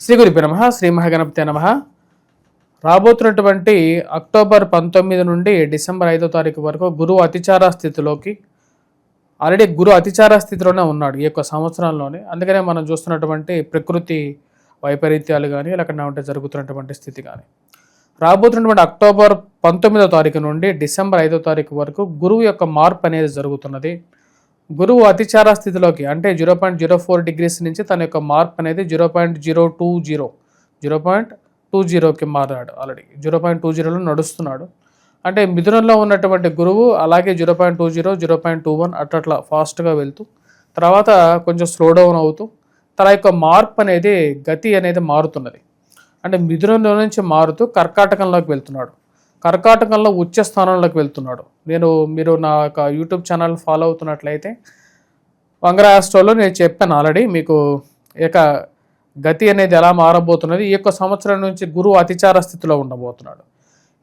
శ్రీ గురుభ్యో నమః. శ్రీ మహాగణపతే నమః. రాబోతున్నటువంటి అక్టోబర్ 19 నుండి డిసెంబర్ 5వ తారీఖు వరకు గురువు అతిచార స్థితిలోకి ఆల్రెడీ గురు అతిచార స్థితిలోనే ఉన్నాడు ఈ యొక్క సంవత్సరంలోనే. అందుకనే మనం చూస్తున్నటువంటి ప్రకృతి వైపరీత్యాలు కానీ లేకుండా ఉంటే జరుగుతున్నటువంటి స్థితి కానీ రాబోతున్నటువంటి అక్టోబర్ 19వ తారీఖు నుండి డిసెంబర్ 5వ తారీఖు వరకు గురువు యొక్క మార్పు అనేది జరుగుతున్నది. గురువు అతిచార స్థితిలోకి అంటే 0.04 డిగ్రీస్ నుంచి తన యొక్క మార్పు అనేది 0.20కి మారాడు. ఆల్రెడీ 0.20లో నడుస్తున్నాడు. అంటే మిథునంలో ఉన్నటువంటి గురువు అలాగే 0.20 0.21 అట్లా ఫాస్ట్గా వెళ్తూ తర్వాత కొంచెం స్లో డౌన్ అవుతూ తన యొక్క మార్పు అనేది గతి అనేది మారుతున్నది. అంటే మిథునంలో నుంచి మారుతూ కర్కాటకంలోకి వెళ్తున్నాడు. కర్కాటకంలో ఉచ్చ స్థానంలోకి వెళ్తున్నాడు. మీరు నా యొక్క యూట్యూబ్ ఛానల్ ఫాలో అవుతున్నట్లయితే వంగర ఆస్ట్రోలో నేను చెప్పాను ఆల్రెడీ మీకు ఇక గతి అనేది ఎలా మారబోతున్నది. ఈ యొక్క సంవత్సరం నుంచి గురువు అతిచార స్థితిలో ఉండబోతున్నాడు.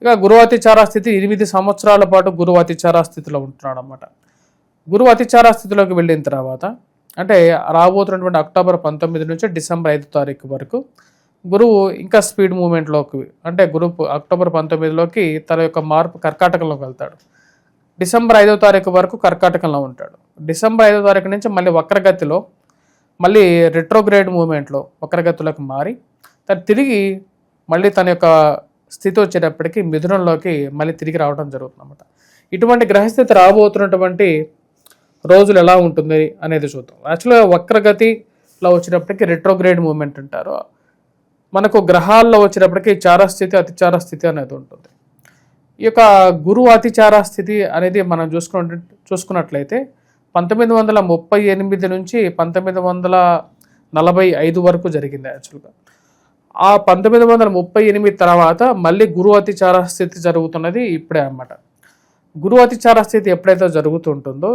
ఇక గురువు అతిచార స్థితి 8 సంవత్సరాల పాటు గురువు అతిచార స్థితిలో ఉంటున్నాడు అన్నమాట. గురువు అతిచార స్థితిలోకి వెళ్ళిన తర్వాత అంటే రాబోతున్నటువంటి అక్టోబర్ 19 నుంచి డిసెంబర్ 5వ తారీఖు వరకు గురువు ఇంకా స్పీడ్ మూమెంట్లోకి అంటే గురువు అక్టోబర్ 19లోకి తన యొక్క మార్పు కర్కాటకంలోకి వెళ్తాడు. డిసెంబర్ 5వ తారీఖు వరకు కర్కాటకంలో ఉంటాడు. డిసెంబర్ 5వ తారీఖు నుంచి మళ్ళీ వక్రగతిలో మళ్ళీ రెట్రోగ్రేడ్ మూమెంట్లో వక్రగతిలోకి మారి తిరిగి మళ్ళీ తన యొక్క స్థితి వచ్చేటప్పటికి మిథునంలోకి మళ్ళీ తిరిగి రావడం జరుగుతుంది అన్నమాట. ఇటువంటి గ్రహస్థితి రాబోతున్నటువంటి రోజులు ఎలా ఉంటుంది అనేది చూద్దాం. యాక్చువల్గా వక్రగతిలో వచ్చేటప్పటికి రెట్రోగ్రేడ్ మూమెంట్ అంటారు. మనకు గ్రహాల్లో వచ్చేటప్పటికి చారస్థితి అతిచార స్థితి అనేది ఉంటుంది. ఈ యొక్క గురువు అతిచార స్థితి అనేది మనం చూసుకున్నట్లయితే 1938 నుంచి 1945 వరకు జరిగింది. యాక్చువల్గా ఆ 1938 తర్వాత మళ్ళీ గురువు అతిచార స్థితి జరుగుతున్నది ఇప్పుడే అన్నమాట. గురువు అతిచార స్థితి ఎప్పుడైతే జరుగుతుంటుందో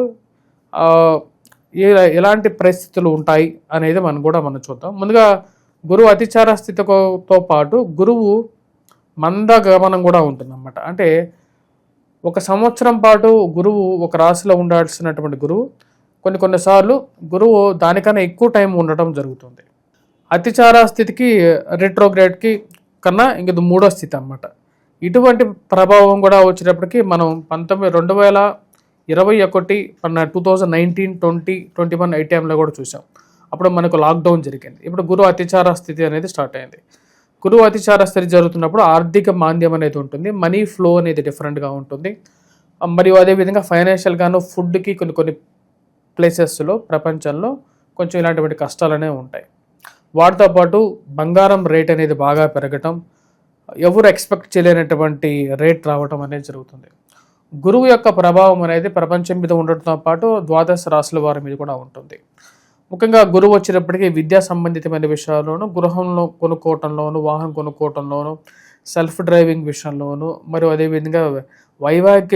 ఎలాంటి పరిస్థితులు ఉంటాయి అనేది మనం చూద్దాం. ముందుగా గురువు అతిచార స్థితితో పాటు గురువు మందగమనం కూడా ఉంటుందన్నమాట. అంటే ఒక సంవత్సరం పాటు గురువు ఒక రాశిలో ఉండాల్సినటువంటి గురువు కొన్నిసార్లు గురువు దానికన్నా ఎక్కువ టైం ఉండటం జరుగుతుంది. అతిచార స్థితికి రెట్రోగ్రేడ్కి కన్నా ఇంక మూడో స్థితి అన్నమాట. ఇటువంటి ప్రభావం కూడా వచ్చేటప్పటికి మనం 2021 2019 20 21 ఈ టైంలో కూడా చూసాం. అప్పుడు మనకు లాక్డౌన్ జరిగింది. ఇప్పుడు గురువు అతిచార స్థితి అనేది స్టార్ట్ అయింది. గురువు అతిచార స్థితి జరుగుతున్నప్పుడు ఆర్థిక మాంద్యం అనేది ఉంటుంది. మనీ ఫ్లో అనేది డిఫరెంట్గా ఉంటుంది. మరియు అదేవిధంగా ఫైనాన్షియల్గాను ఫుడ్కి కొన్ని ప్లేసెస్లో ప్రపంచంలో కొంచెం ఇలాంటి కష్టాలు అనేవి ఉంటాయి. వాటితో పాటు బంగారం రేట్ అనేది బాగా పెరగటం, ఎవరు ఎక్స్పెక్ట్ చేయలేనటువంటి రేట్ రావటం అనేది జరుగుతుంది. గురువు యొక్క ప్రభావం అనేది ప్రపంచం మీద ఉండటంతో పాటు ద్వాదశ రాశుల వారి మీద కూడా ఉంటుంది. ముఖ్యంగా గురువు వచ్చేటప్పటికీ విద్యా సంబంధితమైన విషయాల్లోనూ, గృహంలో కొనుక్కోవటంలోను, వాహనం కొనుక్కోవటంలోను, సెల్ఫ్ డ్రైవింగ్ విషయంలోను, మరియు అదేవిధంగా వైవాహిక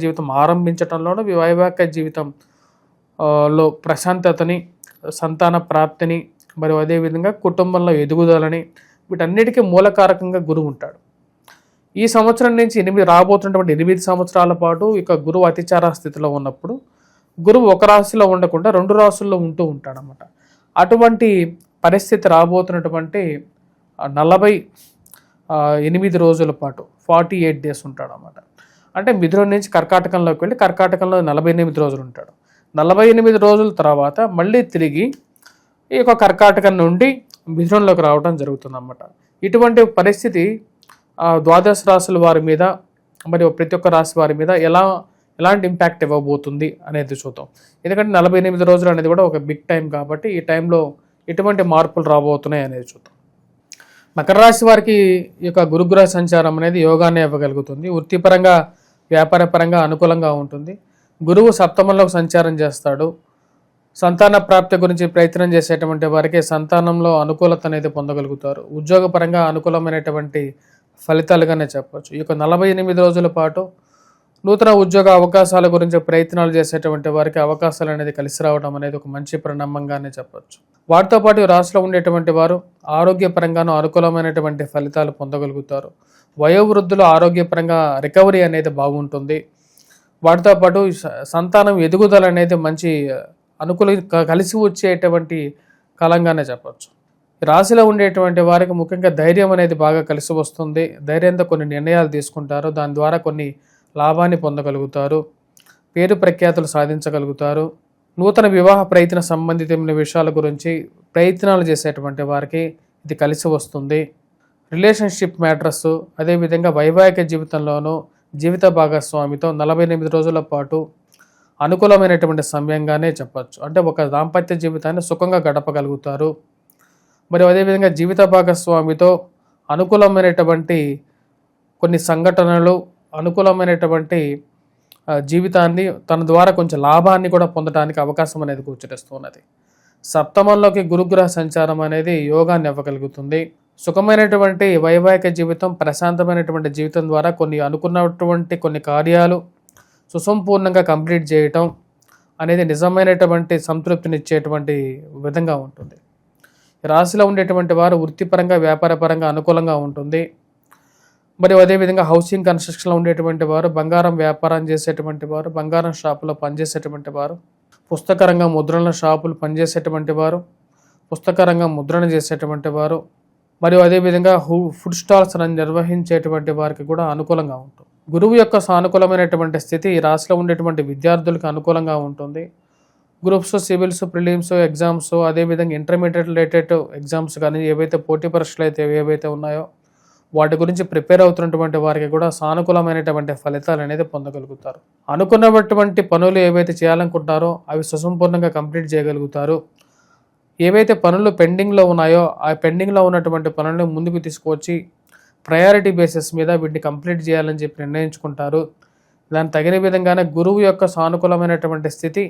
జీవితం ఆరంభించటంలోను, వైవాహిక జీవితంలో ప్రశాంతతని, సంతాన ప్రాప్తిని, మరియు అదేవిధంగా కుటుంబంలో ఎదుగుదలని వీటన్నిటికీ మూలకారకంగా గురువు ఉంటాడు. ఈ సంవత్సరం నుంచి రాబోతున్నటువంటి 8 సంవత్సరాల పాటు ఇక గురువు అతిచార స్థితిలో ఉన్నప్పుడు గురువు ఒక రాశిలో ఉండకుండా 2 రాశుల్లో ఉంటూ ఉంటాడనమాట. అటువంటి పరిస్థితి రాబోతున్నటువంటి 48 రోజుల పాటు 48 డేస్ ఉంటాడనమాట. అంటే మిథునం నుంచి కర్కాటకంలోకి వెళ్ళి కర్కాటకంలో 48 రోజులు ఉంటాడు. 48 రోజుల తర్వాత మళ్ళీ తిరిగి ఈ యొక్క కర్కాటకం నుండి మిథునంలోకి రావడం జరుగుతుందన్నమాట. ఇటువంటి పరిస్థితి ద్వాదశ రాశుల వారి మీద మరియు ప్రతి ఒక్క రాశి వారి మీద ఎలాంటి ఇంపాక్ట్ ఇవ్వబోతుంది అనేది చూద్దాం. ఎందుకంటే 48 రోజులు అనేది కూడా ఒక బిగ్ టైం కాబట్టి ఈ టైంలో ఎటువంటి మార్పులు రాబోతున్నాయి అనేది చూద్దాం. మకర రాశి వారికి ఈ యొక్క గురుగ్రహ సంచారం అనేది యోగాన్ని ఇవ్వగలుగుతుంది. వృత్తిపరంగా వ్యాపారపరంగా అనుకూలంగా ఉంటుంది. గురువు సప్తమంలోకి సంచారం చేస్తాడు. సంతాన ప్రాప్తి గురించి ప్రయత్నం చేసేటువంటి వారికి సంతానంలో అనుకూలత అనేది పొందగలుగుతారు. ఉద్యోగపరంగా అనుకూలమైనటువంటి ఫలితాలుగానే చెప్పవచ్చు. ఈ యొక్క 48 రోజుల పాటు నూతన ఉద్యోగ అవకాశాల గురించి ప్రయత్నాలు చేసేటువంటి వారికి అవకాశాలు అనేది కలిసి రావడం అనేది ఒక మంచి పరిణామంగానే చెప్పచ్చు. వాటితో పాటు రాశిలో ఉండేటువంటి వారు ఆరోగ్యపరంగాను అనుకూలమైనటువంటి ఫలితాలు పొందగలుగుతారు. వయోవృద్ధులు ఆరోగ్యపరంగా రికవరీ అనేది బాగుంటుంది. వాటితో పాటు సంతానం ఎదుగుదల అనేది మంచి అనుకూల కలిసి వచ్చేటువంటి కాలంగానే చెప్పచ్చు. రాశిలో ఉండేటువంటి వారికి ముఖ్యంగా ధైర్యం అనేది బాగా కలిసి వస్తుంది. ధైర్యంతో కొన్ని నిర్ణయాలు తీసుకుంటారు. దాని ద్వారా కొన్ని లాభాన్ని పొందగలుగుతారు. పేరు ప్రఖ్యాతులు సాధించగలుగుతారు. నూతన వివాహ ప్రయత్న సంబంధితమైన విషయాల గురించి ప్రయత్నాలు చేసేటువంటి వారికి ఇది కలిసి వస్తుంది. రిలేషన్షిప్ మ్యాటర్స్, అదేవిధంగా వైవాహిక జీవితంలోనూ జీవిత భాగస్వామితో 48 రోజుల పాటు అనుకూలమైనటువంటి సమయంగానే చెప్పచ్చు. అంటే ఒక దాంపత్య జీవితాన్ని సుఖంగా గడపగలుగుతారు. మరియు అదేవిధంగా జీవిత భాగస్వామితో అనుకూలమైనటువంటి కొన్ని సంఘటనలు, అనుకూలమైనటువంటి జీవితాన్ని తన ద్వారా కొంచెం లాభాన్ని కూడా పొందడానికి అవకాశం అనేది గోచరిస్తున్నది. సప్తమంలోకి గురుగ్రహ సంచారం అనేది యోగాన్ని ఇవ్వగలుగుతుంది. సుఖమైనటువంటి వైవాహిక జీవితం, ప్రశాంతమైనటువంటి జీవితం ద్వారా కొన్ని అనుకున్నటువంటి కొన్ని కార్యాలు సుసంపూర్ణంగా కంప్లీట్ చేయటం అనేది నిజమైనటువంటి సంతృప్తినిచ్చేటువంటి విధంగా ఉంటుంది. రాశిలో ఉండేటువంటి వారు వృత్తిపరంగా, వ్యాపారపరంగా అనుకూలంగా ఉంటుంది. మరియు అదేవిధంగా హౌసింగ్ కన్స్ట్రక్షన్లో ఉండేటువంటి వారు, బంగారం వ్యాపారం చేసేటువంటి వారు, బంగారం షాపులో పనిచేసేటువంటి వారు, పుస్తక రంగం ముద్రణ షాపులు పనిచేసేటువంటి వారు, పుస్తక రంగం ముద్రణ చేసేటువంటి వారు, మరియు అదేవిధంగా ఫుడ్ స్టాల్స్ నిర్వహించేటువంటి వారికి కూడా అనుకూలంగా ఉంటుంది. గురువు యొక్క సానుకూలమైనటువంటి స్థితి ఈ రాశిలో ఉండేటువంటి విద్యార్థులకు అనుకూలంగా ఉంటుంది. గ్రూప్స్, సివిల్స్, ప్రిలిమ్స్ ఎగ్జామ్స్, అదేవిధంగా ఇంటర్మీడియట్ రిలేటెడ్ ఎగ్జామ్స్ కానీ ఏవైతే పోటీ పరీక్షలు అయితే ఏవైతే ఉన్నాయో వాటి గురించి ప్రిపేర్ అవుతున్నటువంటి వారికి కూడా సానుకూలమైనటువంటి ఫలితాలు అనేది పొందగలుగుతారు. అనుకున్నటువంటి పనులు ఏవైతే చేయాలనుకుంటారో అవి సుసంపూర్ణంగా కంప్లీట్ చేయగలుగుతారు. ఏవైతే పనులు పెండింగ్లో ఉన్నాయో ఆ పెండింగ్లో ఉన్నటువంటి పనులను ముందుకు తీసుకువచ్చి ప్రయారిటీ బేసిస్ మీద వీటిని కంప్లీట్ చేయాలని చెప్పి నిర్ణయించుకుంటారు. దానికి తగిన విధంగానే గురువు యొక్క సానుకూలమైనటువంటి స్థితి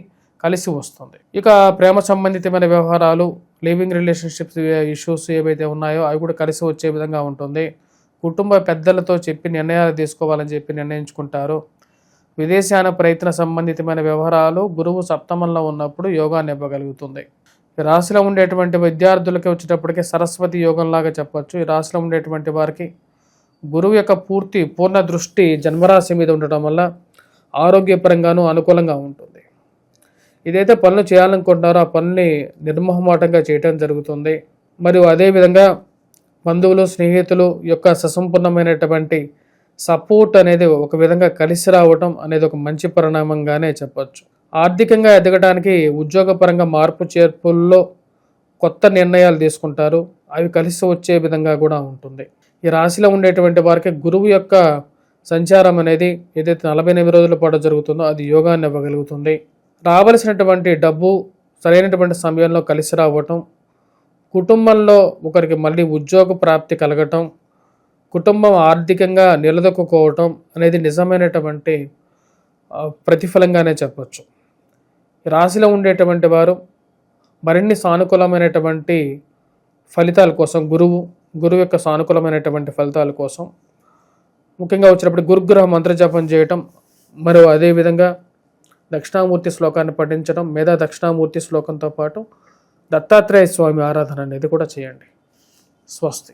కలిసి వస్తుంది. ఇక ప్రేమ సంబంధితమైన వ్యవహారాలు, లివింగ్ రిలేషన్షిప్స్ ఇష్యూస్ ఏవైతే ఉన్నాయో అవి కూడా కలిసి వచ్చే విధంగా ఉంటుంది. కుటుంబ పెద్దలతో చెప్పి నిర్ణయాలు తీసుకోవాలని చెప్పి నిర్ణయించుకుంటారు. విదేశాన ప్రయత్న సంబంధితమైన వ్యవహారాలు గురువు సప్తమంలో ఉన్నప్పుడు యోగాన్ని ఇవ్వగలుగుతుంది. ఈ రాశిలో ఉండేటువంటి విద్యార్థులకి వచ్చేటప్పటికి సరస్వతి యోగంలాగా చెప్పచ్చు. ఈ రాశిలో ఉండేటువంటి వారికి గురువు యొక్క పూర్ణ దృష్టి జన్మరాశి మీద ఉండటం వల్ల ఆరోగ్యపరంగానూ అనుకూలంగా ఉంటుంది. ఇదైతే పనులు చేయాలనుకుంటున్నారో ఆ పనుల్ని నిర్మోహమాటంగా చేయటం జరుగుతుంది. మరియు అదేవిధంగా బంధువులు, స్నేహితులు యొక్క ససంపూర్ణమైనటువంటి సపోర్ట్ అనేది ఒక విధంగా కలిసి రావటం అనేది ఒక మంచి పరిణామంగానే చెప్పచ్చు. ఆర్థికంగా ఎదగడానికి ఉద్యోగపరంగా మార్పు చేర్పుల్లో కొత్త నిర్ణయాలు తీసుకుంటారు. అవి కలిసి వచ్చే విధంగా కూడా ఉంటుంది. ఈ రాశిలో ఉండేటువంటి వారికి గురువు యొక్క సంచారం అనేది ఏదైతే 48 రోజుల పాటు జరుగుతుందో అది యోగాన్ని ఇవ్వగలుగుతుంది. రావలసినటువంటి డబ్బు సరైనటువంటి సమయంలో కలిసి రావటం, కుటుంబంలో ఒకరికి మళ్ళీ ఉద్యోగ ప్రాప్తి కలగటం, కుటుంబం ఆర్థికంగా నిలదొక్కుకోవటం అనేది నిజమైనటువంటి ప్రతిఫలంగానే చెప్పచ్చు. రాశిలో ఉండేటువంటి వారు మరిన్ని సానుకూలమైనటువంటి ఫలితాల కోసం గురువు యొక్క సానుకూలమైనటువంటి ఫలితాల కోసం ముఖ్యంగా వచ్చినప్పుడు గురుగ్రహ మంత్రజపం చేయటం, మరియు అదేవిధంగా దక్షిణామూర్తి శ్లోకాన్ని పఠించడం, మేధా దక్షిణామూర్తి శ్లోకంతో పాటు దత్తాత్రేయ స్వామి ఆరాధన అనేది కూడా చేయండి. స్వస్తి.